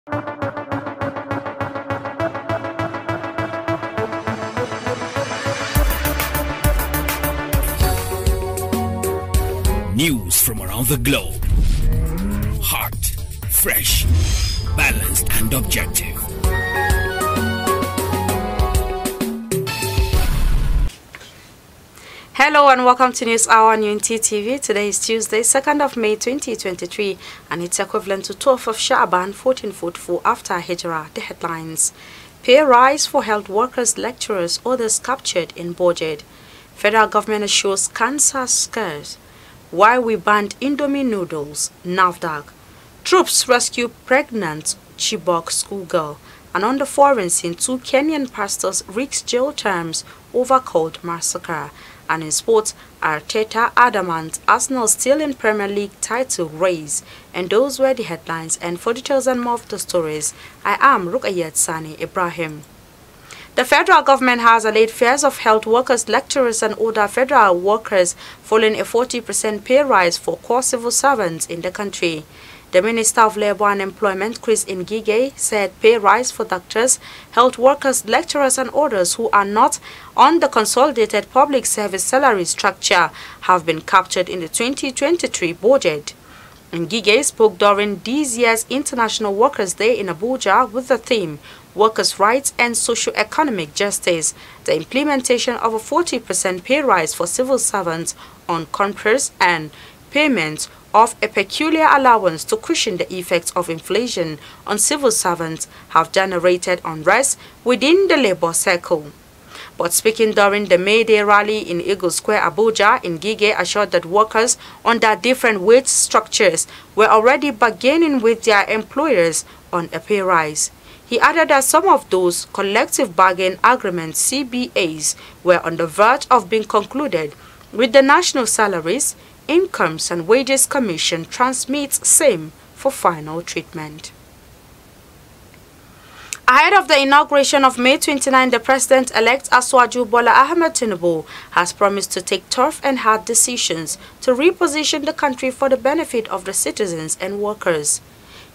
News from around the globe. Hot, fresh, balanced and objective. Hello and welcome to News Hour on Unity TV. Today is Tuesday, 2nd of May 2023 and it's equivalent to 12th of Sha'ban 1444 after Hijrah. The headlines. Pay rise for health workers, lecturers, others captured in budget. Federal government assures cancer scares. Why we banned Indomie noodles, NAFDAC. Troops rescue pregnant Chibok schoolgirl. And on the foreign scene, 2 Kenyan pastors risk jail terms over cold massacre. And in sports, Arteta adamant Arsenal still in Premier League title race. And those were the headlines. And for details and more of the stories, I am Rukayat Sani Ibrahim. The federal government has allayed fears of health workers, lecturers and other federal workers following a 40% pay rise for core civil servants in the country. The Minister of Labour and Employment, Chris Ngige, said pay rise for doctors, health workers, lecturers and others who are not on the consolidated public service salary structure have been captured in the 2023 budget. Ngige spoke during this year's International Workers' Day in Abuja with the theme Workers' Rights and Socio-Economic Justice, the implementation of a 40% pay rise for civil servants on concourse and payment of a peculiar allowance to cushion the effects of inflation on civil servants have generated unrest within the labor circle. But speaking during the May Day rally in Eagle Square, Abuja, Ngige assured that workers under different wage structures were already bargaining with their employers on a pay rise. He added that some of those collective bargain agreements, CBAs, were on the verge of being concluded, with the National Salaries, Incomes and Wages Commission transmits same for final treatment. Ahead of the inauguration of May 29, the President-elect Asiwaju Bola Ahmed Tinubu has promised to take tough and hard decisions to reposition the country for the benefit of the citizens and workers.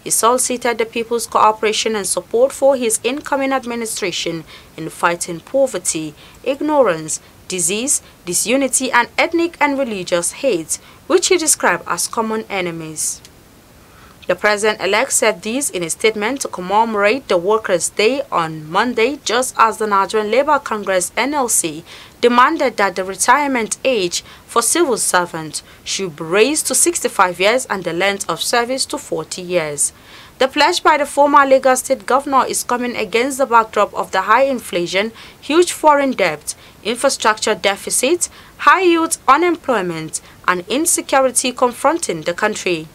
He solicited the people's cooperation and support for his incoming administration in fighting poverty, ignorance, disease, disunity and ethnic and religious hate, which he described as common enemies. The President-elect said this in a statement to commemorate the Workers' Day on Monday, just as the Nigerian Labour Congress (NLC) demanded that the retirement age for civil servants should be raised to 65 years and the length of service to 40 years. The pledge by the former Lagos State Governor is coming against the backdrop of the high inflation, huge foreign debt, infrastructure deficit, high youth unemployment, and insecurity confronting the country.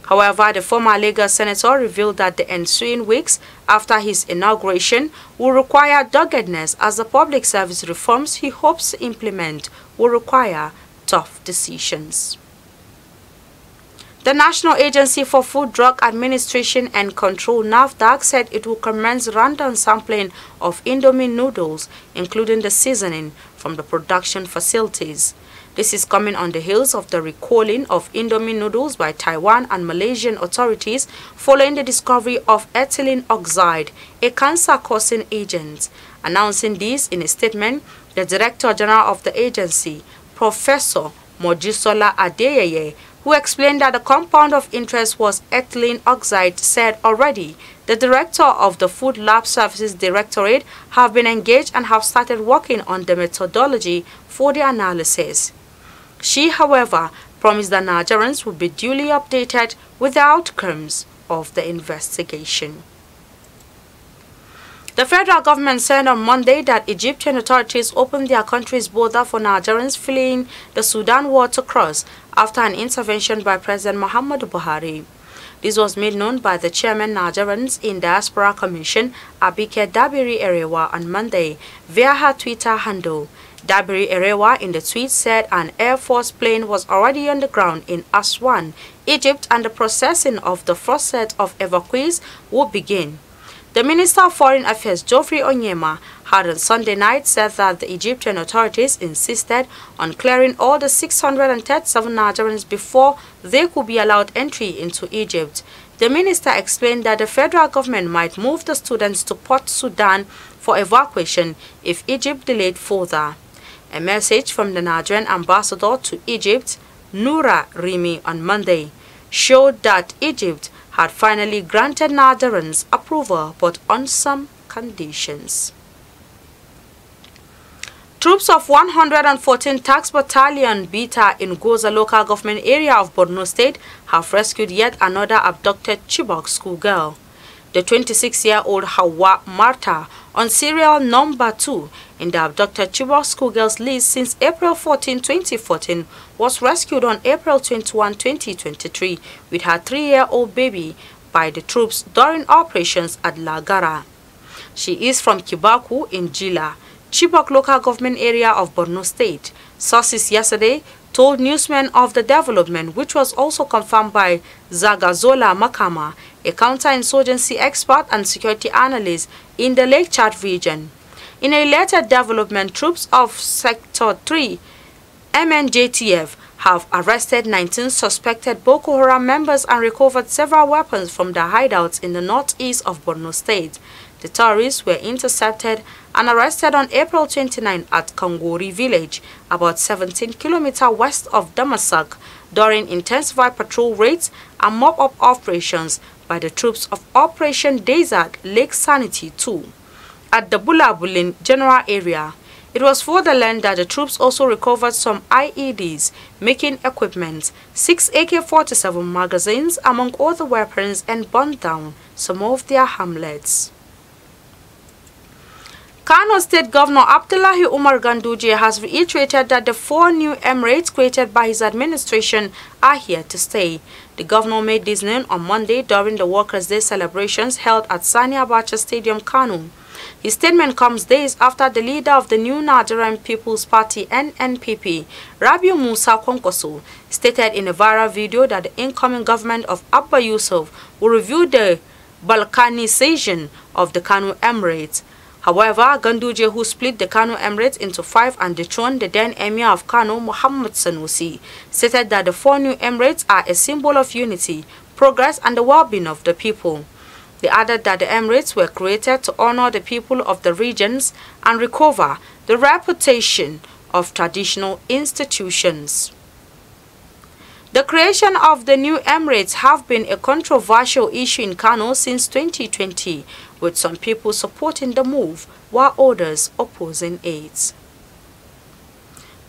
However, the former Lagos senator revealed that the ensuing weeks after his inauguration will require doggedness as the public service reforms he hopes to implement will require tough decisions. The National Agency for Food, Drug Administration and Control (NAFDAC) said it will commence random sampling of Indomie noodles, including the seasoning, from the production facilities. This is coming on the heels of the recalling of Indomie noodles by Taiwan and Malaysian authorities following the discovery of ethylene oxide, a cancer-causing agent. Announcing this in a statement, the Director General of the agency, Professor Mojisola Adeyeye, who explained that the compound of interest was ethylene oxide, said already the Director of the Food Lab Services Directorate have been engaged and have started working on the methodology for the analysis. She, however, promised that Nigerians would be duly updated with the outcomes of the investigation. The federal government said on Monday that Egyptian authorities opened their country's border for Nigerians fleeing the Sudan war to cross after an intervention by President Muhammadu Buhari. This was made known by the chairman Nigerians in Diaspora Commission, Abike Dabiri Erewa, on Monday via her Twitter handle. Dabiri Erewa in the tweet said an Air Force plane was already on the ground in Aswan, Egypt, and the processing of the first set of evacuees would begin. The Minister of Foreign Affairs, Geoffrey Onyema, had on Sunday night said that the Egyptian authorities insisted on clearing all the 637 Nigerians before they could be allowed entry into Egypt. The minister explained that the federal government might move the students to Port Sudan for evacuation if Egypt delayed further. A message from the Nigerian ambassador to Egypt, Noura Rimi, on Monday showed that Egypt had finally granted Nigerians approval, but on some conditions. Troops of 114 Tax Battalion Beta in Goza local government area of Borno State have rescued yet another abducted Chibok schoolgirl. The 26-year-old Himma Mata, on serial number 2 in the abducted Chibok schoolgirls list since April 14, 2014, was rescued on April 21, 2023 with her 3-year-old baby by the troops during operations at Lagara. She is from Kibaku in Jila, Chibok local government area of Borno State. Sources yesterday told newsmen of the development, which was also confirmed by Zagazola Makama, a counterinsurgency expert and security analyst in the Lake Chad region. In a later development, troops of Sector 3 MNJTF have arrested 19 suspected Boko Haram members and recovered several weapons from the hideouts in the northeast of Borno State. The terrorists were intercepted and arrested on April 29 at Kangori village, about 17 kilometers west of Damasak, during intensified patrol raids and mop-up operations by the troops of Operation Desert Lake Sanity 2 at the Bulabulin general area. It was further learned that the troops also recovered some IEDs, making equipment, 6 AK-47 magazines, among other weapons, and burned down some of their hamlets. Kano State Governor Abdullahi Umar Ganduje has reiterated that the 4 new emirates created by his administration are here to stay. The governor made this known on Monday during the Workers' Day celebrations held at Sani Abacha Stadium, Kano. His statement comes days after the leader of the New Nigerian People's Party (NNPP), Rabiu Musa Kwankwaso, stated in a viral video that the incoming government of Abba Yusuf will review the Balkanization of the Kano Emirates. However, Ganduje, who split the Kano Emirates into 5 and dethroned the then Emir of Kano, Muhammad Sanusi, stated that the 4 new Emirates are a symbol of unity, progress, and the well-being of the people. They added that the Emirates were created to honor the people of the regions and recover the reputation of traditional institutions. The creation of the new Emirates have been a controversial issue in Kano since 2020, with some people supporting the move while others opposing it.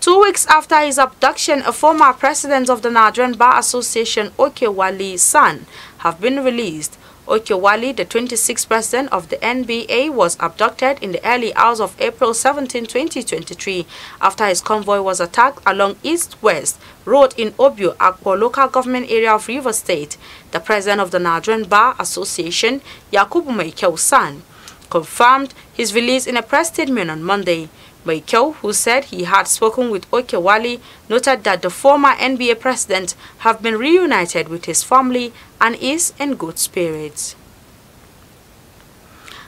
2 weeks after his abduction, a former president of the Nigerian Bar Association, Okewali's son, have been released. Okewali, the 26th president of the NBA, was abducted in the early hours of April 17, 2023 after his convoy was attacked along East-West Road in Obio, Akwai local government area of Rivers State. The president of the Nigerian Bar Association, Yakubu Maikew's son, confirmed his release in a press statement on Monday. Maikew, who said he had spoken with Okewali, noted that the former NBA president have been reunited with his family and is in good spirits.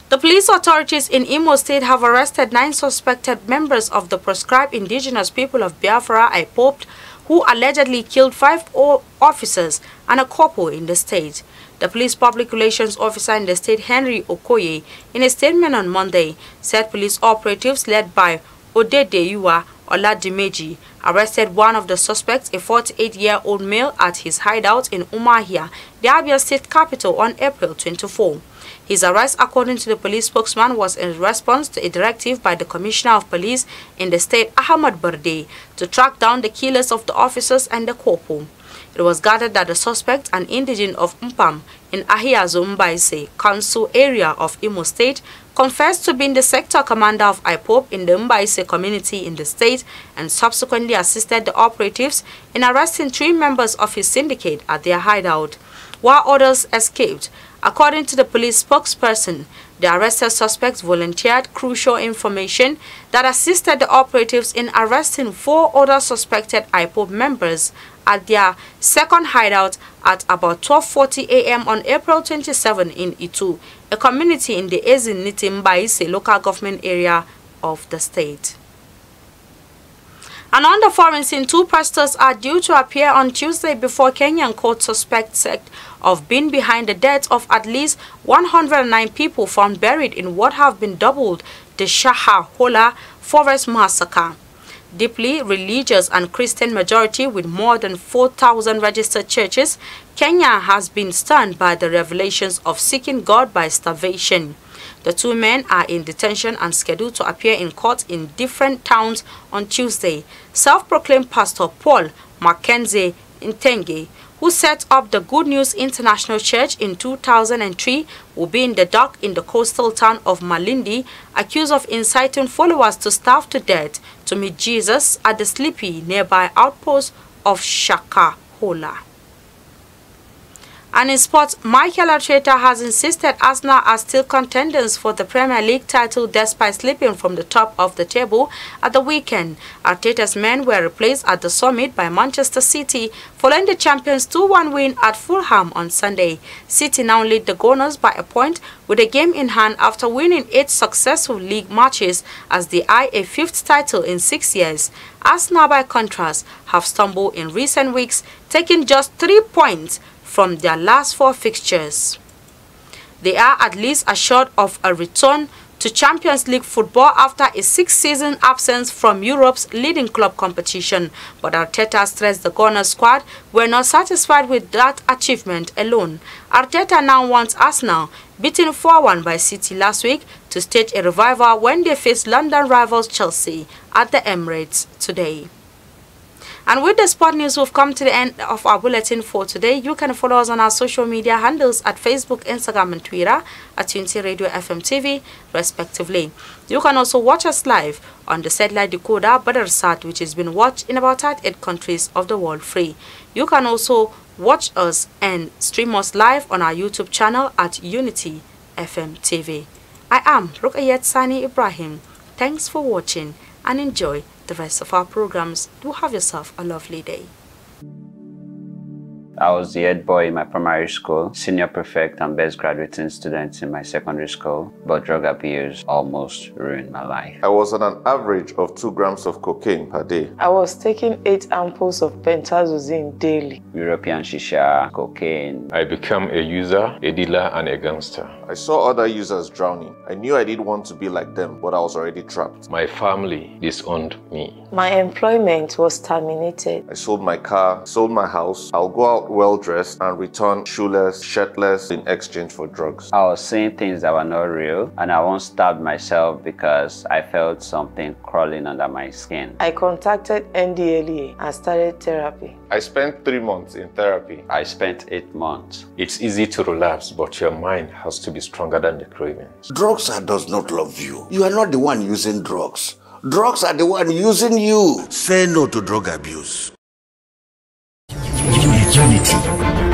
The police authorities in Imo State have arrested 9 suspected members of the proscribed indigenous people of Biafra, IPOB, who allegedly killed 5 officers and a couple in the state. The police public relations officer in the state, Henry Okoye, in a statement on Monday, said police operatives led by Odedeyuwa Oladimeji arrested one of the suspects, a 48-year-old male, at his hideout in Umuahia, the Abia state capital, on April 24. His arrest, according to the police spokesman, was in response to a directive by the Commissioner of Police in the state, Ahmad Berde, to track down the killers of the officers and the couple. It was gathered that the suspect, an indigene of Mpam in Ahiazo Mbaise Council area of Imo State, confessed to being the sector commander of IPOB in the Mbaise community in the state and subsequently assisted the operatives in arresting 3 members of his syndicate at their hideout, while others escaped. According to the police spokesperson, the arrested suspects volunteered crucial information that assisted the operatives in arresting 4 other suspected IPOB members at their second hideout at about 12:40 a.m. on April 27 in Itu, a community in the Eziniti Mbaise local government area of the state. And on the foreign scene, 2 pastors are due to appear on Tuesday before Kenyan court suspected of being behind the death of at least 109 people found buried in what have been dubbed the Shahahola forest massacre. Deeply religious and Christian majority with more than 4,000 registered churches, Kenya has been stunned by the revelations of seeking God by starvation. The 2 men are in detention and scheduled to appear in court in different towns on Tuesday. Self-proclaimed Pastor Paul Mackenzie Ntenge, who set up the Good News International Church in 2003, will be in the dock in the coastal town of Malindi, accused of inciting followers to starve to death to meet Jesus at the sleepy nearby outpost of Shakahola. And in sports, Mikel Arteta has insisted Arsenal are still contenders for the Premier League title despite slipping from the top of the table at the weekend. Arteta's men were replaced at the summit by Manchester City following the champions' 2-1 win at Fulham on Sunday. City now lead the Gunners by a point with a game in hand after winning 8 successful league matches as they eye a 5th title in 6 years. Arsenal, by contrast, have stumbled in recent weeks, taking just 3 points from their last 4 fixtures. They are at least assured of a return to Champions League football after a 6-season absence from Europe's leading club competition, but Arteta stressed the Gunners squad were not satisfied with that achievement alone. Arteta now wants Arsenal, beaten 4-1 by City last week, to stage a revival when they face London rivals Chelsea at the Emirates today. And with the sport news, we've come to the end of our bulletin for today. You can follow us on our social media handles at Facebook, Instagram, and Twitter at TUNTBE Radio FM TV, respectively. You can also watch us live on the satellite decoder Badarsat, which has been watched in about 38 countries of the world free. You can also watch us and stream us live on our YouTube channel at Unity FM TV. I am Rukayat Sani Ibrahim. Thanks for watching and enjoy the rest of our programs. Do have yourself a lovely day. I was the head boy in my primary school, senior prefect and best graduating student in my secondary school, but drug abuse almost ruined my life. I was on an average of 2 grams of cocaine per day. I was taking 8 ampoules of pentazosine daily. European shisha, cocaine. I became a user, a dealer, and a gangster. I saw other users drowning. I knew I didn't want to be like them, but I was already trapped. My family disowned me. My employment was terminated. I sold my car, sold my house. I'll go out well-dressed and return shoeless, shirtless in exchange for drugs. I was saying things that were not real, and I once stabbed myself because I felt something crawling under my skin. I contacted NDLEA and started therapy. I spent 3 months in therapy. I spent 8 months. It's easy to relapse, but your mind has to be stronger than the cravings. Drugs does not love you. You are not the one using drugs. Drugs are the one using you. Say no to drug abuse. Unity.